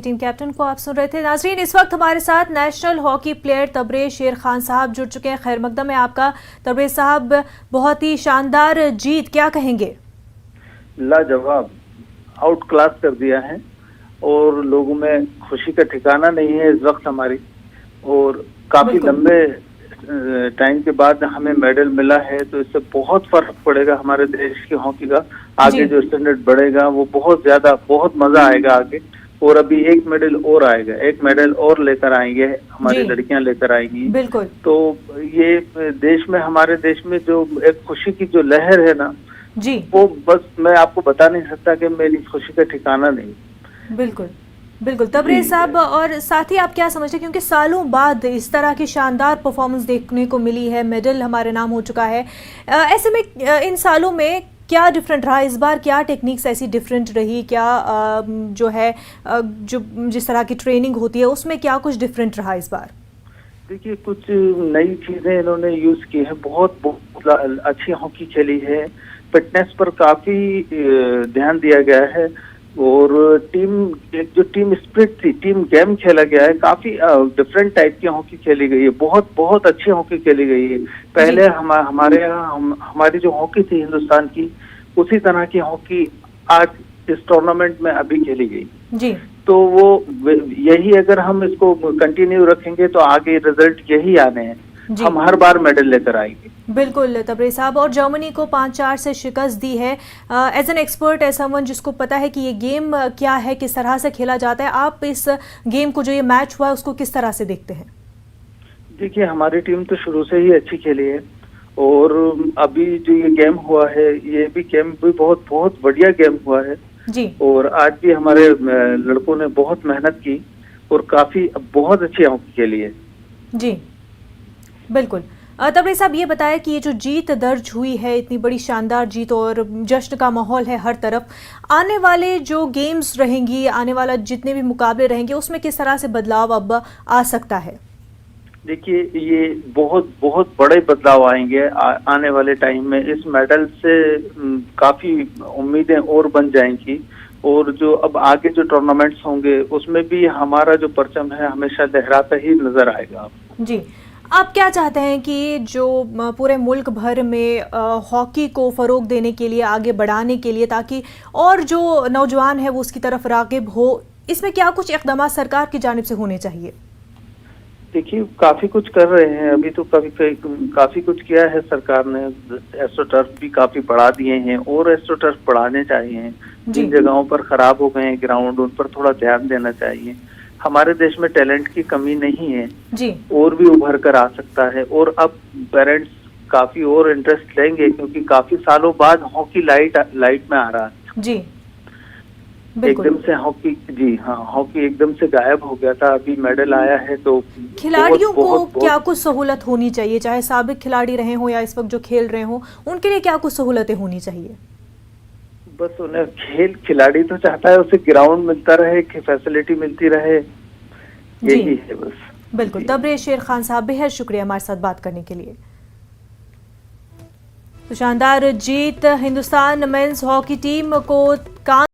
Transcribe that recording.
Team captain को आप सुन रहे थे। नाजरीन, इस वक्त हमारे साथ नेशनल हॉकी प्लेयर तबरेज शेर खान साहब जुड़ चुके हैं। खैर मकदम है आपका। तबरेज साहब, बहुत ही शानदार जीत, क्या कहेंगे? लाजवाब, आउट क्लास कर दिया है और लोगों में खुशी का ठिकाना नहीं है इस वक्त हमारी। और काफी लंबे टाइम के बाद हमें मेडल मिला है, तो इससे बहुत फर्क पड़ेगा हमारे देश की हॉकी का। आगे जो स्टैंडर्ड बढ़ेगा वो बहुत ज्यादा, बहुत मजा आएगा आगे। और अभी एक मेडल और आएगा, एक मेडल और लेकर आएंगे, हमारी लड़कियां लेकर आएंगी। बिल्कुल। तो ये देश में, हमारे देश में जो एक खुशी की जो लहर है ना जी, वो बस मैं आपको बता नहीं सकता कि मेरी खुशी का ठिकाना नहीं। बिल्कुल बिल्कुल। तबरेज साहब, और साथ ही आप क्या समझते हैं, क्योंकि सालों बाद इस तरह की शानदार परफॉर्मेंस देखने को मिली है, मेडल हमारे नाम हो चुका है, ऐसे में इन सालों में क्या डिफरेंट रहा इस बार? क्या टेक्निक्स ऐसी डिफरेंट रही? क्या जो है जो जिस तरह की ट्रेनिंग होती है उसमें क्या कुछ डिफरेंट रहा इस बार? देखिए, कुछ नई चीजें इन्होंने यूज की है, बहुत अच्छी हॉकी खेली है, फिटनेस पर काफी ध्यान दिया गया है। और जो टीम स्पिरिट थी, टीम गेम खेला गया है, काफी डिफरेंट टाइप की हॉकी खेली गई है, बहुत बहुत अच्छी हॉकी खेली गई है। पहले हमारे यहाँ हमारी जो हॉकी थी हिंदुस्तान की, उसी तरह की हॉकी आज इस टूर्नामेंट में अभी खेली गई जी। तो वो यही, अगर हम इसको कंटिन्यू रखेंगे तो आगे रिजल्ट यही आने हैं, हम हर बार मेडल लेकर आएंगे। बिल्कुल तबरेज साहब, और जर्मनी को 5-4 से शिकस्त दी है। As an expert, as someone जिसको पता है कि ये गेम क्या है, किस तरह से खेला जाता है, आप इस गेम को, जो ये मैच हुआ है, उसको किस तरह से देखते हैं? देखिए, हमारी टीम तो शुरू से ही अच्छी खेली है और अभी जो ये गेम हुआ है, ये भी गेम भी बहुत बहुत बढ़िया गेम हुआ है जी। और आज भी हमारे लड़कों ने बहुत मेहनत की और काफी बहुत अच्छी हॉकी खेली है। जी बिल्कुल। तबरेज साहब, ये बताया कि ये जो जीत दर्ज हुई है, इतनी बड़ी शानदार जीत और जश्न का माहौल है हर तरफ, आने वाले जो गेम्स रहेंगी, आने वाला जितने भी मुकाबले रहेंगे, उसमें किस तरह से बदलाव अब आ सकता है? देखिए, ये बहुत बहुत बड़े बदलाव आएंगे आने वाले टाइम में। इस मेडल से काफी उम्मीदें और बन जाएंगी और जो अब आगे जो टूर्नामेंट्स होंगे उसमें भी हमारा जो परचम है हमेशा लहराता ही नजर आएगा। जी, आप क्या चाहते हैं कि जो पूरे मुल्क भर में हॉकी को फ़रोग देने के लिए, आगे बढ़ाने के लिए, ताकि और जो नौजवान है वो उसकी तरफ राग़िब हो, इसमें क्या कुछ इक़दाम सरकार की जानिब से होने चाहिए? देखिए, काफी कुछ कर रहे हैं अभी तो, काफी कुछ किया है सरकार ने। एस्ट्रोटर्फ भी काफी बढ़ा दिए हैं और एस्ट्रोटर्फ बढ़ाने चाहिए। जिन जगहों पर खराब हो गए हैं ग्राउंड, उन पर थोड़ा ध्यान देना चाहिए। हमारे देश में टैलेंट की कमी नहीं है जी, और भी उभर कर आ सकता है। और अब पेरेंट्स काफी और इंटरेस्ट लेंगे क्योंकि काफी सालों बाद हॉकी लाइट में आ रहा है। जी एकदम से हॉकी, जी हाँ, हॉकी एकदम से गायब हो गया था, अभी मेडल आया है। तो खिलाड़ियों को क्या कुछ सहूलत होनी चाहिए, चाहे साबिक खिलाड़ी रहे हो या इस वक्त जो खेल रहे हो, उनके लिए क्या कुछ सहूलतें होनी चाहिए? बस उन्हें खिलाड़ी तो चाहता है उसे ग्राउंड मिलता रहे, फैसिलिटी मिलती रहे, यही है बस। बिल्कुल। तबरेज शेर खान साहब, बेहद शुक्रिया हमारे साथ बात करने के लिए। तो शानदार जीत हिंदुस्तान मेंस हॉकी टीम को